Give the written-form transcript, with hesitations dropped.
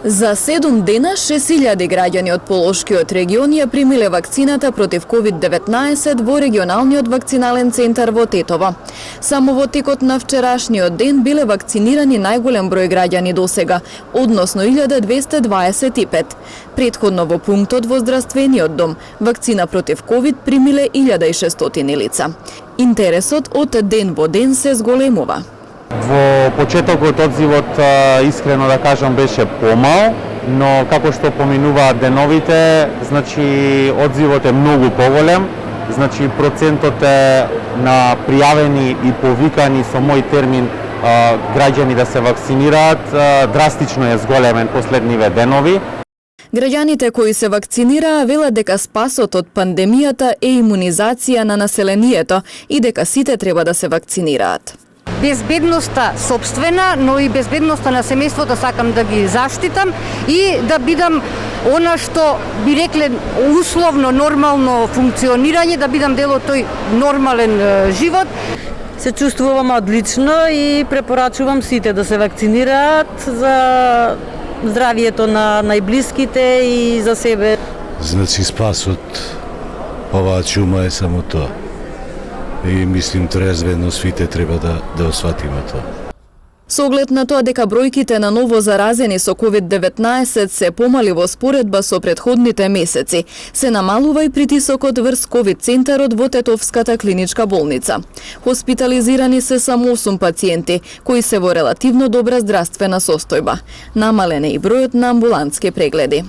За 7 дена 6.000 граѓани од Полошкиот регион ја примиле вакцината против COVID-19 во регионалниот вакцинален центар во Тетово. Само во текот на вчерашниот ден биле вакцинирани најголем број граѓани досега, односно 1225. Претходно во пунктот во здравствениот дом вакцина против COVID примиле 1600 лица. Интересот од ден во ден се зголемува. Во почетокот одзивот, искрено да кажам, беше помал, но како што поминуваат деновите, значи одзивот е многу поголем, значи процентот е на пријавени и повикани со мој термин граѓани да се вакцинираат драстично е зголемен последниве денови. Граѓаните кои се вакцинираа велат дека спасот од пандемијата е имунизација на населението и дека сите треба да се вакцинираат. Безбедноста собствена, но и безбедноста на семејството сакам да ги заштитам и да бидам она што би рекле условно нормално функционирање, да бидам дел од тој нормален живот. Се чувствувам одлично и препорачувам сите да се вакцинираат за здравието на најблиските и за себе. Значи спасот оваа чума е само тоа. И мислим трезвено сите треба да осватиме тоа. Со оглед на тоа дека бројките на ново заразени со COVID-19 се помали во споредба со претходните месеци, се намалува и притисокот врз COVID центарот во Тетовската клиничка болница. Хоспитализирани се само 8 пациенти, кои се во релативно добра здравствена состојба. Намален е и бројот на амбулантски прегледи.